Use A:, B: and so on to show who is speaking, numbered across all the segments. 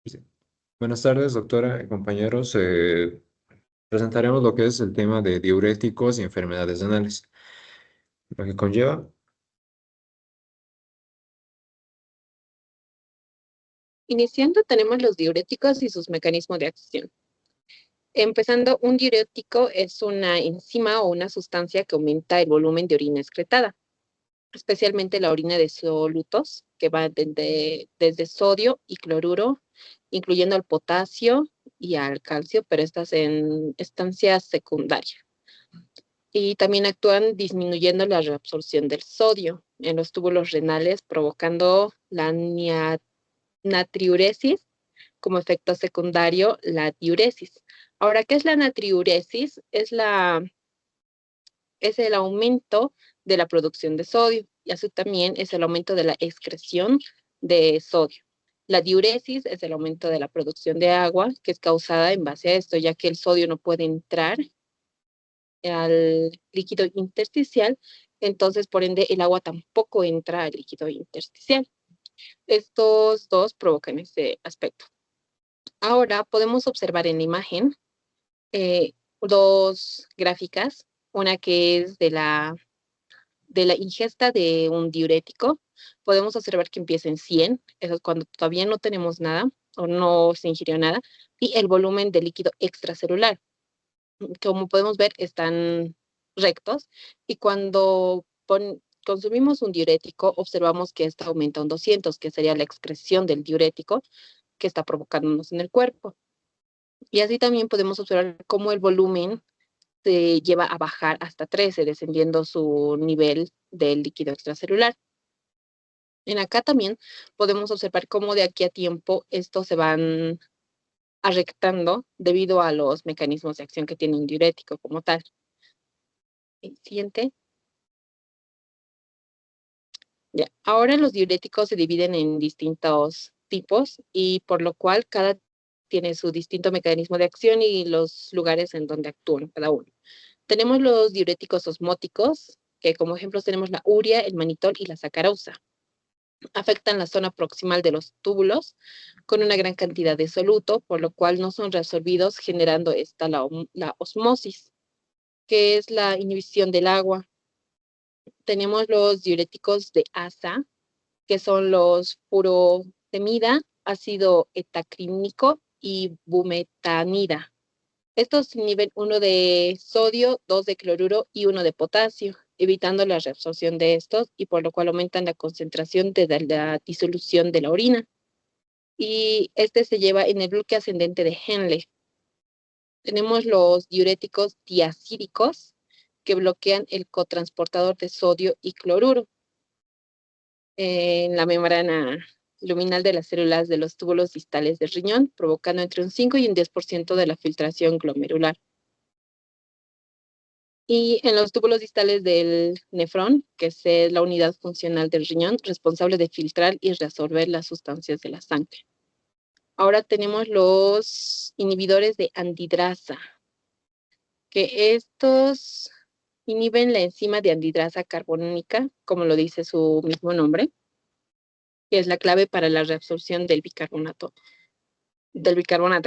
A: Sí. Buenas tardes, doctora, compañeros. Presentaremos lo que es el tema de diuréticos y enfermedades renales, lo que conlleva.
B: Iniciando tenemos los diuréticos y sus mecanismos de acción. Empezando, un diurético es una enzima o una sustancia que aumenta el volumen de orina excretada, especialmente la orina de solutos, que va desde sodio y cloruro, incluyendo al potasio y al calcio, pero estas en estancia secundaria. Y también actúan disminuyendo la reabsorción del sodio en los túbulos renales, provocando la natriuresis como efecto secundario la diuresis. Ahora, ¿qué es la natriuresis? Es el aumento de la producción de sodio y así también es el aumento de la excreción de sodio. La diuresis es el aumento de la producción de agua que es causada en base a esto, ya que el sodio no puede entrar al líquido intersticial, entonces por ende el agua tampoco entra al líquido intersticial. Estos dos provocan ese aspecto. Ahora podemos observar en la imagen dos gráficas, una que es de la ingesta de un diurético. Podemos observar que empieza en 100, eso es cuando todavía no tenemos nada o no se ingirió nada, y el volumen de líquido extracelular. Como podemos ver, están rectos, y cuando consumimos un diurético, observamos que esto aumenta a un 200, que sería la excreción del diurético que está provocándonos en el cuerpo. Y así también podemos observar cómo el volumen se lleva a bajar hasta 13, descendiendo su nivel del líquido extracelular. En acá también podemos observar cómo de aquí a tiempo estos se van arrectando debido a los mecanismos de acción que tiene un diurético como tal. El siguiente. Ya. Ahora los diuréticos se dividen en distintos tipos y por lo cual cada tiene su distinto mecanismo de acción y los lugares en donde actúan cada uno. Tenemos los diuréticos osmóticos, que como ejemplos tenemos la urea, el manitol y la sacarosa. Afectan la zona proximal de los túbulos con una gran cantidad de soluto, por lo cual no son reabsorbidos, generando la osmosis, que es la inhibición del agua. Tenemos los diuréticos de asa, que son los furosemida, ácido etacrínico y bumetanida. Estos inhiben uno de sodio, dos de cloruro y uno de potasio, evitando la reabsorción de estos y por lo cual aumentan la concentración de la disolución de la orina. Y este se lleva en el bloque ascendente de Henle. Tenemos los diuréticos diacídicos que bloquean el cotransportador de sodio y cloruro en la membrana luminal de las células de los túbulos distales del riñón, provocando entre un 5 y un 10% de la filtración glomerular. Y en los túbulos distales del nefrón, que es la unidad funcional del riñón, responsable de filtrar y reabsorber las sustancias de la sangre. Ahora tenemos los inhibidores de anhidrasa, que estos inhiben la enzima de anhidrasa carbónica, como lo dice su mismo nombre, que es la clave para la reabsorción del bicarbonato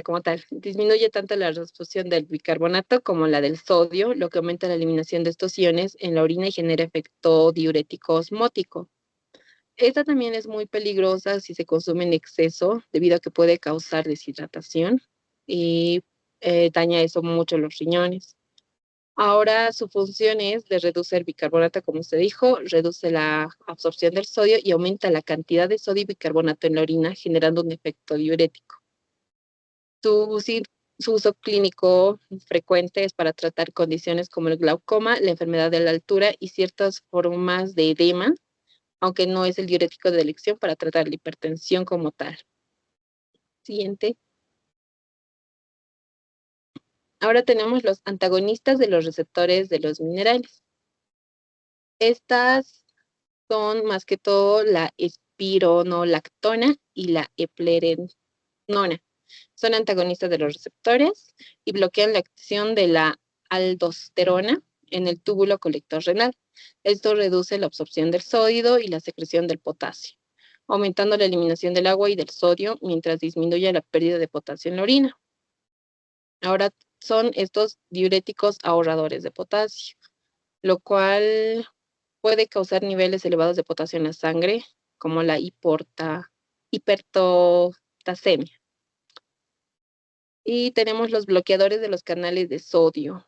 B: como tal. Disminuye tanto la reabsorción del bicarbonato como la del sodio, lo que aumenta la eliminación de estos iones en la orina y genera efecto diurético osmótico. Esta también es muy peligrosa si se consume en exceso, debido a que puede causar deshidratación y daña eso mucho los riñones. Ahora su función es de reducir el bicarbonato, como se dijo, reduce la absorción del sodio y aumenta la cantidad de sodio y bicarbonato en la orina, generando un efecto diurético. Su uso clínico frecuente es para tratar condiciones como el glaucoma, la enfermedad de la altura y ciertas formas de edema, aunque no es el diurético de elección para tratar la hipertensión como tal. Siguiente. Ahora tenemos los antagonistas de los receptores de los minerales. Estas son más que todo la espironolactona y la eplerenona. Son antagonistas de los receptores y bloquean la acción de la aldosterona en el túbulo colector renal. Esto reduce la absorción del sodio y la secreción del potasio. aumentando la eliminación del agua y del sodio mientras disminuye la pérdida de potasio en la orina. Ahora son estos diuréticos ahorradores de potasio, lo cual puede causar niveles elevados de potasio en la sangre, como la hiperpotasemia. Y tenemos los bloqueadores de los canales de sodio.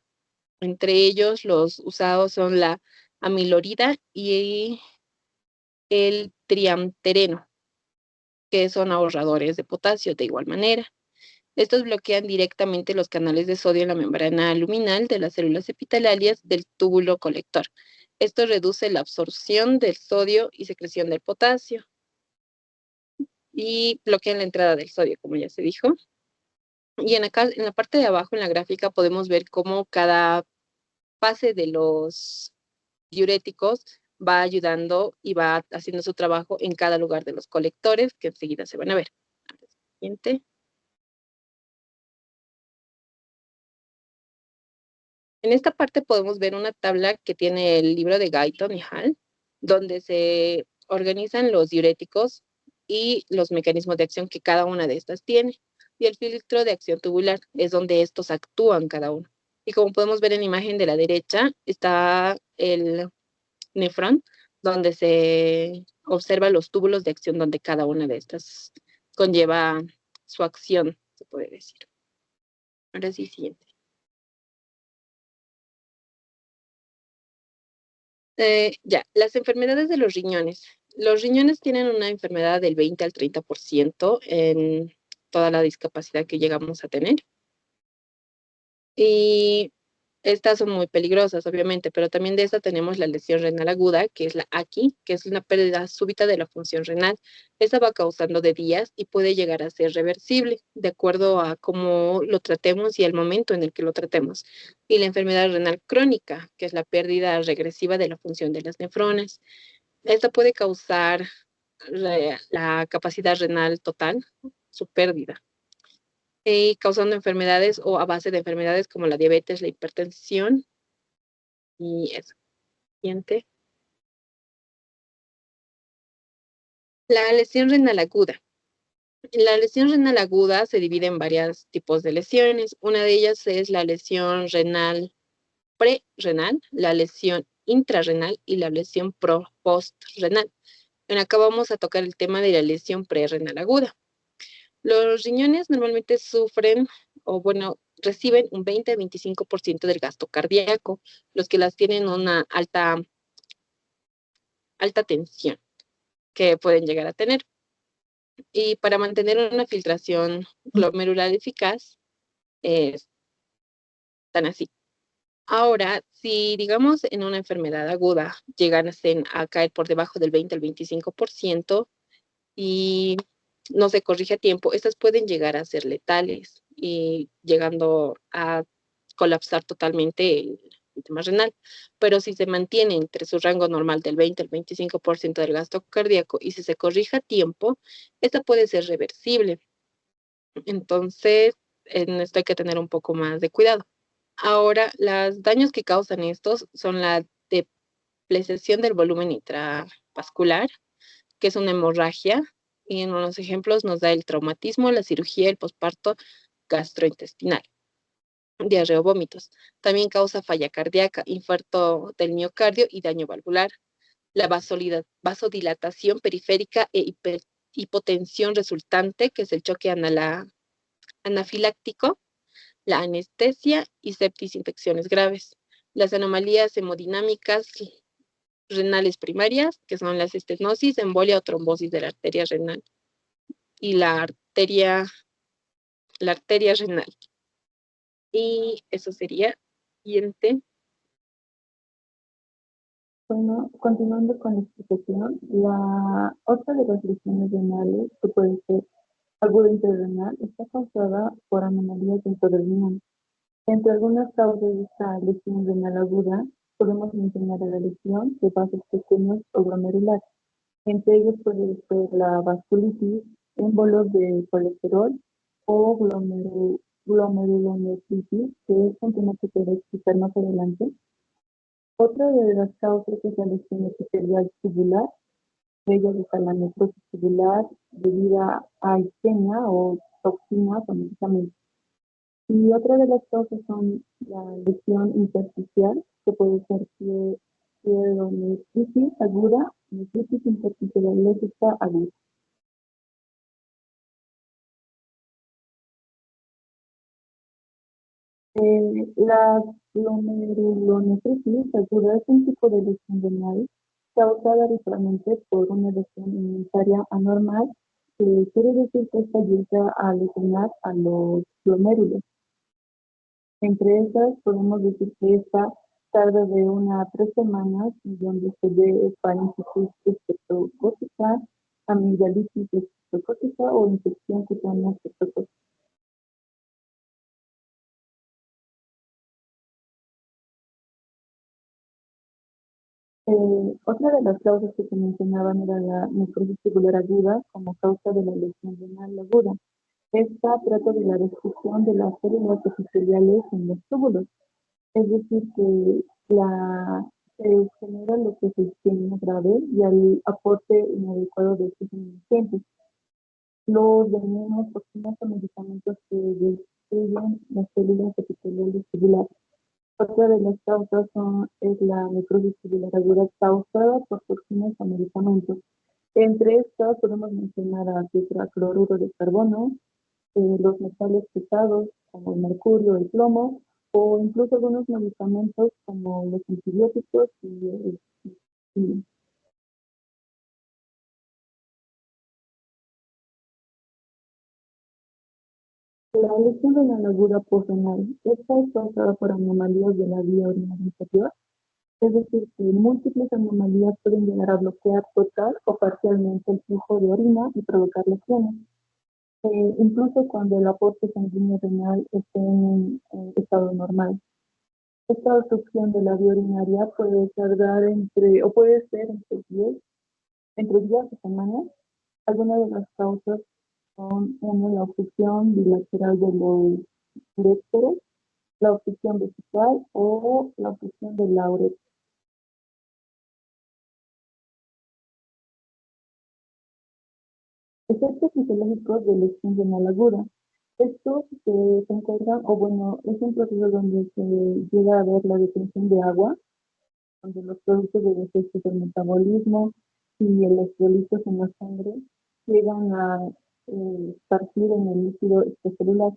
B: Entre ellos, los usados son la amilorida y el triamtereno, que son ahorradores de potasio de igual manera. Estos bloquean directamente los canales de sodio en la membrana luminal de las células epiteliales del túbulo colector. Esto reduce la absorción del sodio y secreción del potasio y bloquean la entrada del sodio, como ya se dijo. Y en la parte de abajo, en la gráfica, podemos ver cómo cada fase de los diuréticos va ayudando y va haciendo su trabajo en cada lugar de los colectores, que enseguida se van a ver. Siguiente. En esta parte podemos ver una tabla que tiene el libro de Guyton y Hall, donde se organizan los diuréticos y los mecanismos de acción que cada una de estas tiene. Y el filtro de acción tubular es donde estos actúan cada uno. Y como podemos ver en la imagen de la derecha, está el nefrón, donde se observa los túbulos de acción donde cada una de estas conlleva su acción, se puede decir. Ahora sí, siguiente. Ya, las enfermedades de los riñones. Los riñones tienen una enfermedad del 20 al 30% en toda la discapacidad que llegamos a tener. Y estas son muy peligrosas, obviamente, pero también de esta tenemos la lesión renal aguda, que es la AKI, que es una pérdida súbita de la función renal. Esta va causando de días y puede llegar a ser reversible, de acuerdo a cómo lo tratemos y el momento en el que lo tratemos. Y la enfermedad renal crónica, que es la pérdida regresiva de la función de las nefronas. Esta puede causar la capacidad renal total, su pérdida causando enfermedades o a base de enfermedades como la diabetes, la hipertensión y eso. Siguiente. La lesión renal aguda. La lesión renal aguda se divide en varios tipos de lesiones. Una de ellas es la lesión renal prerrenal, la lesión intrarrenal y la lesión postrenal. Bueno, acá vamos a tocar el tema de la lesión prerrenal aguda. Los riñones normalmente sufren, o bueno, reciben un 20-25% del gasto cardíaco, los que las tienen una alta tensión que pueden llegar a tener. Y para mantener una filtración glomerular eficaz, están así. Ahora, si digamos en una enfermedad aguda llegan a caer por debajo del 20 al 25%, y no se corrige a tiempo, estas pueden llegar a ser letales y llegando a colapsar totalmente el sistema renal. Pero si se mantiene entre su rango normal del 20 al 25% del gasto cardíaco y si se corrige a tiempo, esta puede ser reversible. Entonces, en esto hay que tener un poco más de cuidado. Ahora, los daños que causan estos son la depreciación del volumen intravascular, que es una hemorragia, y en unos ejemplos nos da el traumatismo, la cirugía, el posparto gastrointestinal, diarrea o vómitos. También causa falla cardíaca, infarto del miocardio y daño valvular. La vasodilatación periférica e hipotensión resultante, que es el choque anafiláctico, la anestesia y septis infecciones graves. Las anomalías hemodinámicas renales primarias, que son las estenosis, embolia o trombosis de la arteria renal y la arteria renal. Y eso sería siguiente.
C: Bueno, continuando con la explicación, la otra de las lesiones renales, que puede ser aguda intrarrenal, está causada por anomalías dentro del riñón. Entre algunas causas de esta lesión renal aguda, podemos mencionar a la lesión de vasos pequeños o glomerulares. Entre ellos puede ser la vasculitis, émbolos de colesterol o glomerulonefritis, que es un tema que te voy a explicar más adelante. Otra de las causas es la lesión epitelial tubular, de ellas está la necrosis tubular debida a isquemia o toxinas o medicamentos. Y otra de las causas son la lesión intersticial, que puede ser pielonefritis aguda, nefritis intersticial alérgica aguda. La glomerulonefritis aguda es un tipo de lesión renal causada habitualmente por una lesión inmunitaria anormal, que quiere decir que esta llega a lesionar a los glomérulos. Entre esas, podemos decir que esta tarda de 1 a 3 semanas, y donde se ve parálisis estreptocócica, amigdalitis estreptocócica o infección cutánea estreptocócica. Otra de las causas que se mencionaban era la necrosis tubular aguda como causa de la lesión renal aguda. Esta trata de la destrucción de las células epiteliales en los túbulos. Es decir, que se genera lo que se isquemia grave y al aporte inadecuado de estos ingredientes. Los venenos, toxinas o medicamentos que destruyen las células epiteliales tubulares. Otra de las causas es la necrosis tubular aguda causada por toxinas o medicamentos. Entre estas podemos mencionar a tetracloruro de carbono, los metales pesados como el mercurio, el plomo, o incluso algunos medicamentos como los antibióticos y la lesión renal aguda posrenal. Esta es causada por anomalías de la vía urinaria inferior, es decir, que múltiples anomalías pueden llegar a bloquear total o parcialmente el flujo de orina y provocar lesiones. Incluso cuando el aporte sanguíneo renal esté en estado normal. Esta obstrucción de la vía urinaria puede tardar o puede ser entre días o semanas. Algunas de las causas son, uno, la obstrucción bilateral de los uréteres, la obstrucción vesical o la obstrucción de la uretra. Efectos fisiológicos de lesión renal aguda. Estos se encuentran, o bueno, es un proceso donde se llega a ver la detención de agua, donde los productos de defectos del metabolismo y electrolitos en la sangre llegan a esparcir en el líquido extracelular.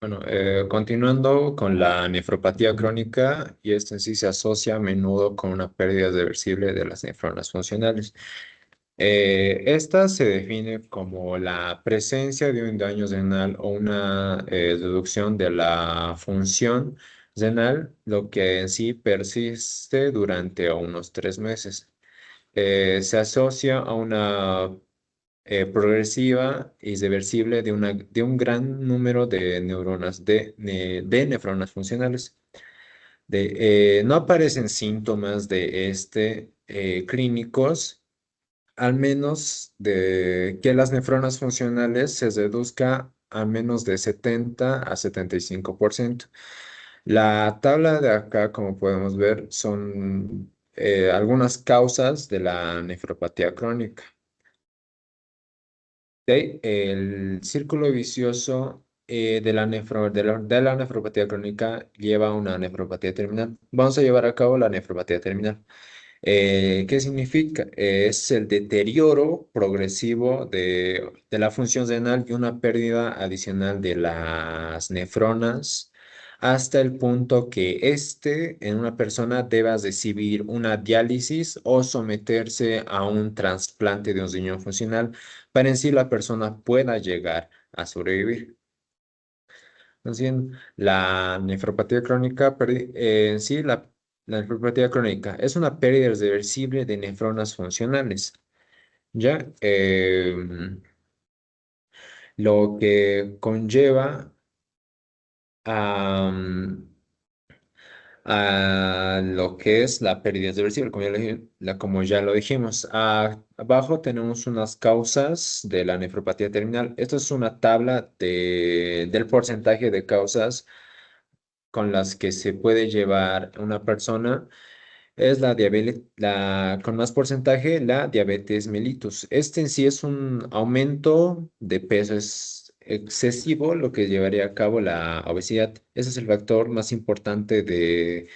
A: Bueno, continuando con la nefropatía crónica, y esta en sí se asocia a menudo con una pérdida irreversible de las nefronas funcionales. Esta se define como la presencia de un daño renal o una reducción de la función renal, lo que en sí persiste durante unos 3 meses. Se asocia a una progresiva y reversible de un gran número de neuronas de nefronas funcionales. No aparecen síntomas de clínicos, al menos de que las nefronas funcionales se reduzca a menos de 70 a 75%. La tabla de acá, como podemos ver, son algunas causas de la nefropatía crónica. El círculo vicioso de la nefropatía crónica lleva a una nefropatía terminal. Vamos a llevar a cabo la nefropatía terminal. ¿Qué significa? Es el deterioro progresivo de la función renal y una pérdida adicional de las nefronas hasta el punto que en una persona deba recibir una diálisis o someterse a un trasplante de un riñón funcional para en sí la persona pueda llegar a sobrevivir. Entonces, la nefropatía crónica, en sí, la nefropatía crónica es una pérdida irreversible de nefronas funcionales, ¿ya? Lo que conlleva a, a lo que es la pérdida irreversible, como ya lo dijimos. Abajo tenemos unas causas de la nefropatía terminal. Esto es una tabla del porcentaje de causas con las que se puede llevar una persona es la diabetes, con más porcentaje, la diabetes mellitus. Este en sí es un aumento de peso, es excesivo, lo que llevaría a cabo la obesidad. Ese es el factor más importante de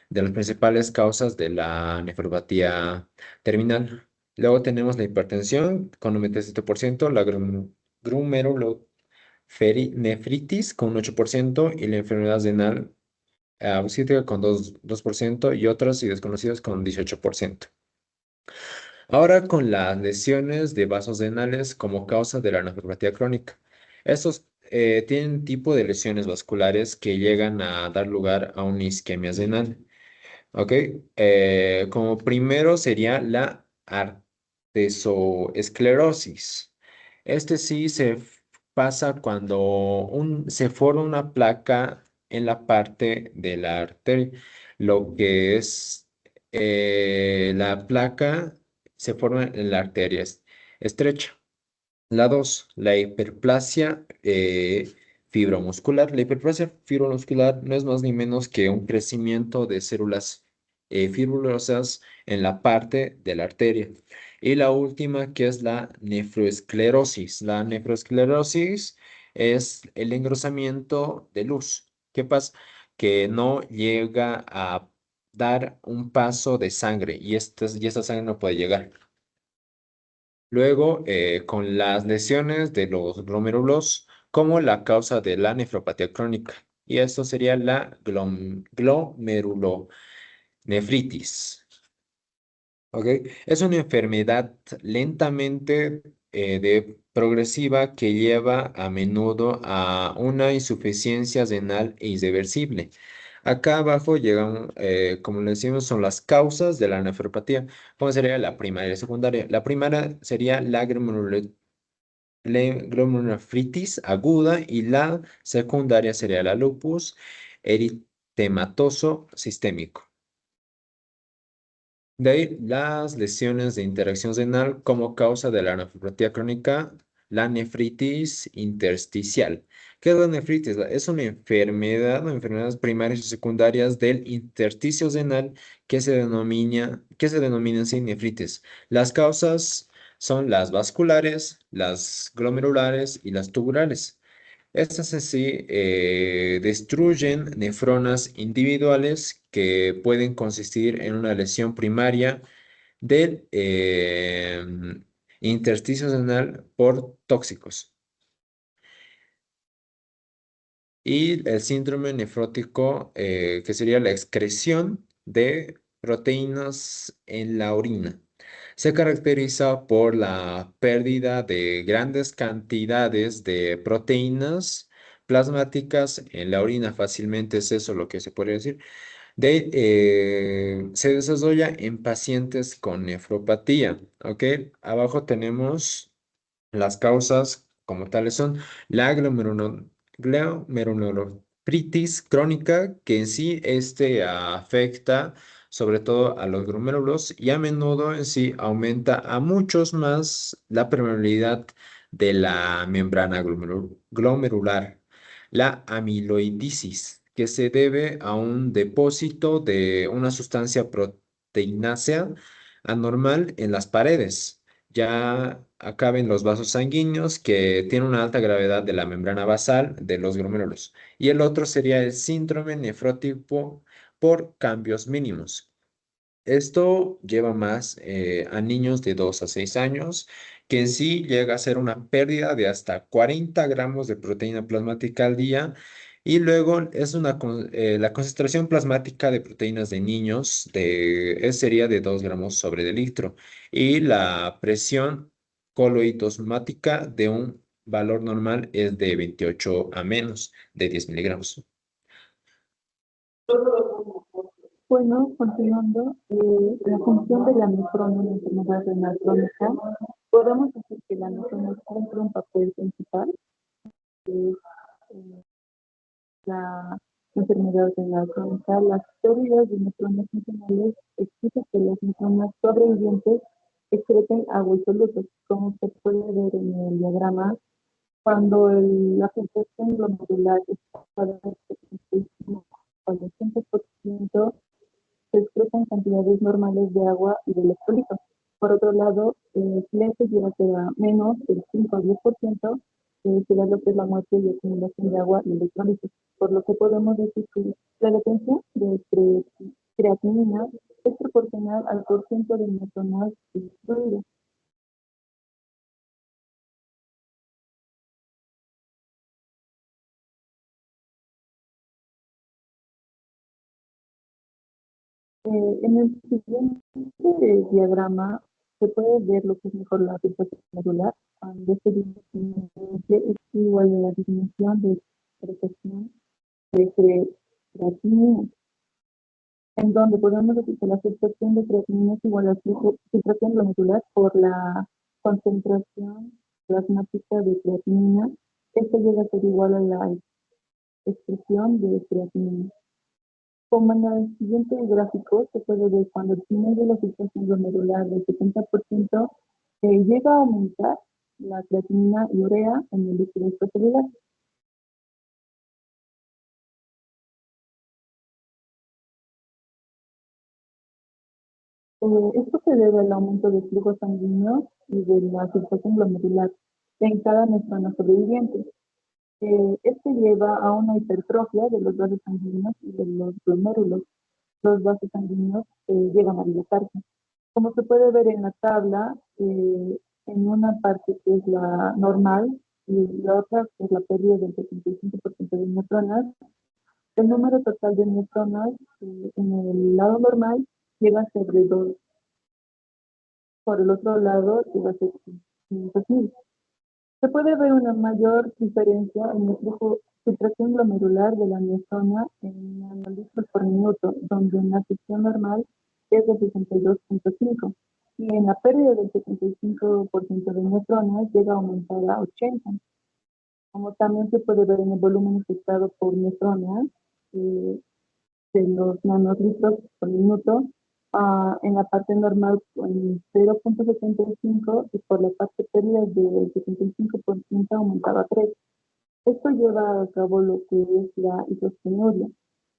A: las principales causas de la nefropatía terminal. Luego tenemos la hipertensión con un 27%, la glomerulonefritis con un 8% y la enfermedad renal cítrica con 2% y otras y desconocidas con 18%. Ahora con las lesiones de vasos renales como causa de la nefropatía crónica. Estos tienen tipo de lesiones vasculares que llegan a dar lugar a una isquemia renal. ¿Ok? Como primero sería la arteriosclerosis. Este sí pasa cuando se forma una placa en la parte de la arteria, lo que es la placa se forma en la arteria estrecha. La 2, la hiperplasia fibromuscular. La hiperplasia fibromuscular no es más ni menos que un crecimiento de células fibrosas en la parte de la arteria. Y la última, que es la nefroesclerosis. La nefroesclerosis es el engrosamiento de luz. ¿Qué pasa? Que no llega a dar un paso de sangre y esta sangre no puede llegar. Luego, con las lesiones de los glomérulos como la causa de la nefropatía crónica. Y esto sería la glomerulonefritis. ¿Ok? Es una enfermedad lentamente progresiva que lleva a menudo a una insuficiencia renal e irreversible. Acá abajo llegan, como le decimos, son las causas de la nefropatía. ¿Cómo sería la primaria y la secundaria? La primaria sería la glomerulonefritis aguda y la secundaria sería la lupus eritematoso sistémico. De ahí las lesiones de interacción renal como causa de la nefropatía crónica, la nefritis intersticial. ¿Qué es la nefritis? Es una enfermedad o enfermedades primarias y secundarias del intersticio renal que se denomina así nefritis. Las causas son las vasculares, las glomerulares y las tubulares. Estas en sí destruyen nefronas individuales que pueden consistir en una lesión primaria del intersticio renal por tóxicos. Y el síndrome nefrótico, que sería la excreción de proteínas en la orina. Se caracteriza por la pérdida de grandes cantidades de proteínas plasmáticas en la orina. Fácilmente es eso lo que se puede decir. Se desarrolla en pacientes con nefropatía. ¿Ok? Abajo tenemos las causas como tales son la glomerulonefritis crónica, que en sí afecta sobre todo a los glomérulos y a menudo en sí aumenta a muchos más la permeabilidad de la membrana glomerular. La amiloidisis, que se debe a un depósito de una sustancia proteinácea anormal en las paredes. Ya acaben los vasos sanguíneos que tienen una alta gravedad de la membrana basal de los glomérulos. Y el otro sería el síndrome nefrótico por cambios mínimos. Esto lleva más a niños de 2 a 6 años, que en sí llega a ser una pérdida de hasta 40 gramos de proteína plasmática al día. Y luego la concentración plasmática de proteínas de niños sería de 2 gramos sobre de litro. Y la presión coloidosmática de un valor normal es de 28 a menos de 10 miligramos.
C: Bueno, continuando, la función de la nefrona en la enfermedad renal crónica, podemos decir que la nefrona cumple un papel principal, que es la enfermedad renal crónica. Las pérdidas de nefronas funcionales exigen que las nefronas sobrevivientes excreten agua y solutos, como se puede ver en el diagrama. Cuando la filtración glomerular está al 80% se excretan cantidades normales de agua y de electrolitos. Por otro lado, si esto llega a ser a menos del 5 al 10%, será lo que es la muerte y acumulación de agua y electrolitos. Por lo que podemos decir que la detención de creatinina es proporcional al porcentaje de neutronas destruidas. En el siguiente diagrama se puede ver lo que es mejor la filtración modular. Cuando se disminuye es igual a la disminución de secreción de creatinina, en donde podemos decir que la filtración de creatinina es igual a la filtración glomerular por la concentración plasmática de creatinina. Esto llega a ser igual a la excreción de creatinina. Como en el siguiente gráfico se puede ver cuando disminuye la filtración glomerular del 70%, llega a aumentar la creatinina y urea en el líquido extracelular. Esto se debe al aumento del flujo sanguíneo y de la filtración glomerular en cada nefrona sobreviviente. Esto lleva a una hipertrofia de los vasos sanguíneos y de los glomérulos. Los vasos sanguíneos llegan a dilatarse. Como se puede ver en la tabla, en una parte que es la normal y la otra que es la pérdida del 75% de neutronas, el número total de neutronas en el lado normal llega a ser de 2. Por el otro lado llega a ser 500.000. Se puede ver una mayor diferencia en el flujo filtración glomerular de la nefrona en nanolitros por minuto, donde en la sección normal es de 62.5 y en la pérdida del 75% de neutronas llega a aumentar a 80. Como también se puede ver en el volumen afectado por nefronas de los nanolitros por minuto, en la parte normal en 0.75 y por la parte pérdida del 75% aumentaba a 3. Esto lleva a cabo lo que es la hidrogenuria,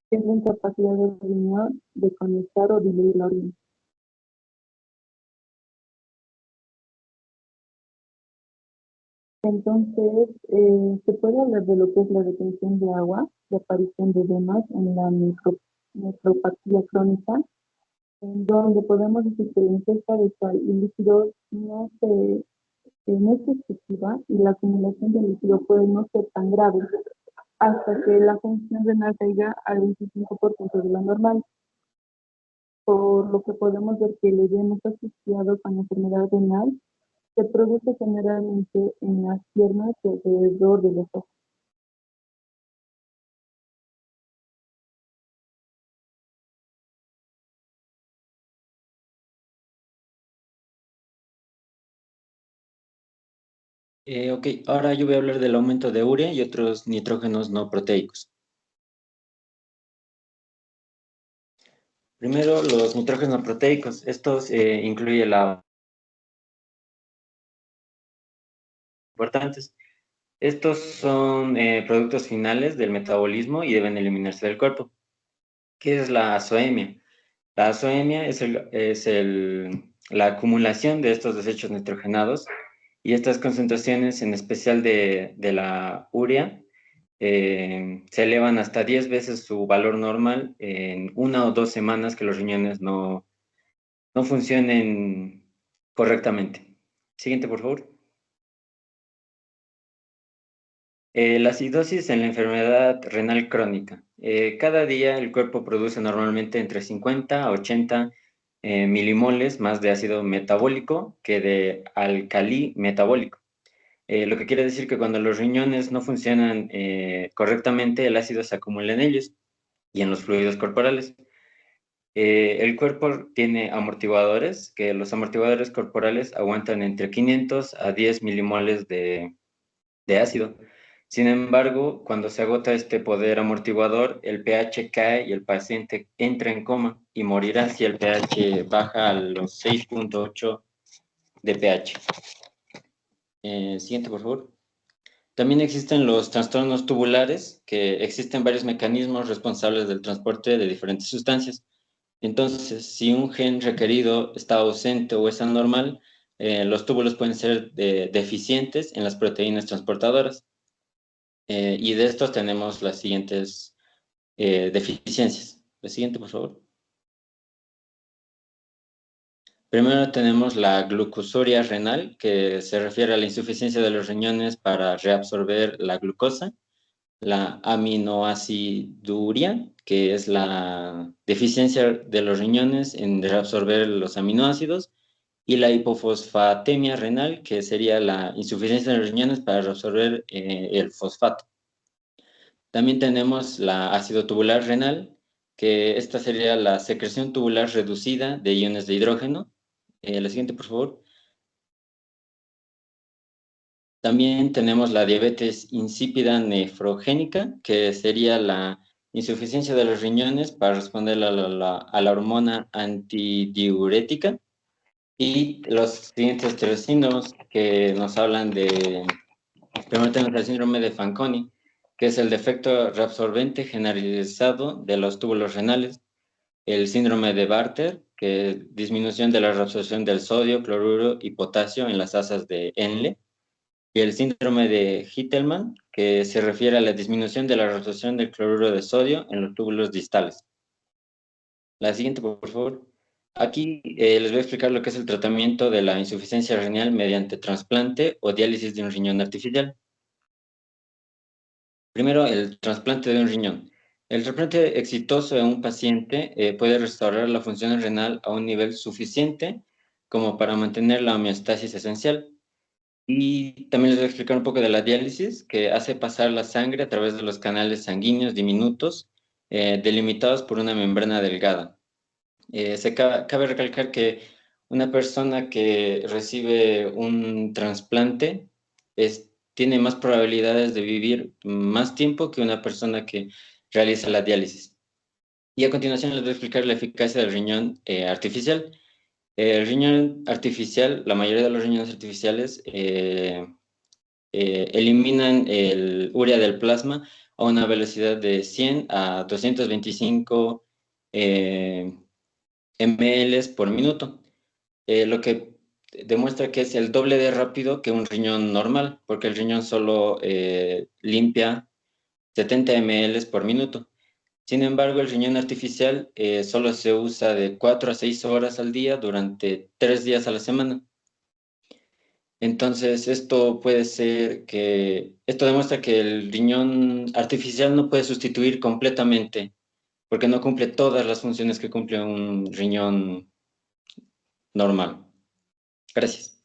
C: que es la incapacidad del riñón de conectar o diluir la orina. Entonces, se puede hablar de lo que es la retención de agua, la aparición de edemas en la nefropatía crónica, en donde podemos decir que la ingesta de sal y líquidos no es excesiva y la acumulación de líquido puede no ser tan grave hasta que la función renal caiga al 25% de lo normal, por lo que podemos ver que el edema asociado con la enfermedad renal se produce generalmente en las piernas y alrededor de los ojos.
D: Ok, ahora yo voy a hablar del aumento de urea y otros nitrógenos no proteicos. Primero, los nitrógenos proteicos. Estos incluyen la importantes. Estos son productos finales del metabolismo y deben eliminarse del cuerpo. ¿Qué es la azoemia? La azoemia es la acumulación de estos desechos nitrogenados y estas concentraciones, en especial de la urea, se elevan hasta 10 veces su valor normal en 1 o 2 semanas que los riñones no funcionen correctamente. Siguiente, por favor. La acidosis en la enfermedad renal crónica. Cada día el cuerpo produce normalmente entre 50 a 80 milimoles más de ácido metabólico que de alcalí metabólico. Lo que quiere decir que cuando los riñones no funcionan correctamente, el ácido se acumula en ellos y en los fluidos corporales. El cuerpo tiene amortiguadores, que los amortiguadores corporales aguantan entre 500 a 10 milimoles de ácido. Sin embargo, cuando se agota este poder amortiguador, el pH cae y el paciente entra en coma y morirá si el pH baja a los 6.8 de pH. Siguiente, por favor. También existen los trastornos tubulares, que existen varios mecanismos responsables del transporte de diferentes sustancias. Entonces, si un gen requerido está ausente o es anormal, los túbulos pueden ser deficientes en las proteínas transportadoras. Y de estos tenemos las siguientes deficiencias. La siguiente, por favor. Primero tenemos la glucosuria renal, que se refiere a la insuficiencia de los riñones para reabsorber la glucosa. La aminoaciduria, que es la deficiencia de los riñones en reabsorber los aminoácidos. Y la hipofosfatemia renal, que sería la insuficiencia de los riñones para reabsorber el fosfato. También tenemos la ácido tubular renal, que esta sería la secreción tubular reducida de iones de hidrógeno. La siguiente, por favor. También tenemos la diabetes insípida nefrogénica, que sería la insuficiencia de los riñones para responder a la hormona antidiurética. Y los siguientes tres síndromes que nos hablan de, primero tenemos el síndrome de Fanconi, que es el defecto reabsorbente generalizado de los túbulos renales. El síndrome de Bartter, que es disminución de la reabsorción del sodio, cloruro y potasio en las asas de Henle. Y el síndrome de Hittelmann, que se refiere a la disminución de la reabsorción del cloruro de sodio en los túbulos distales. La siguiente, por favor. Aquí les voy a explicar lo que es el tratamiento de la insuficiencia renal mediante trasplante o diálisis de un riñón artificial. Primero, el trasplante de un riñón. El trasplante exitoso en un paciente puede restaurar la función renal a un nivel suficiente como para mantener la homeostasis esencial. Y también les voy a explicar un poco de la diálisis, que hace pasar la sangre a través de los canales sanguíneos diminutos, delimitados por una membrana delgada. Cabe recalcar que una persona que recibe un trasplante tiene más probabilidades de vivir más tiempo que una persona que realiza la diálisis. Y a continuación les voy a explicar la eficacia del riñón artificial. El riñón artificial, la mayoría de los riñones artificiales eliminan el urea del plasma a una velocidad de 100 a 225 ml por minuto, lo que demuestra que es el doble de rápido que un riñón normal, porque el riñón solo limpia 70 ml por minuto. Sin embargo, el riñón artificial solo se usa de 4 a 6 horas al día durante 3 días a la semana. Entonces, esto demuestra que el riñón artificial no puede sustituir completamente, porque no cumple todas las funciones que cumple un riñón normal. Gracias.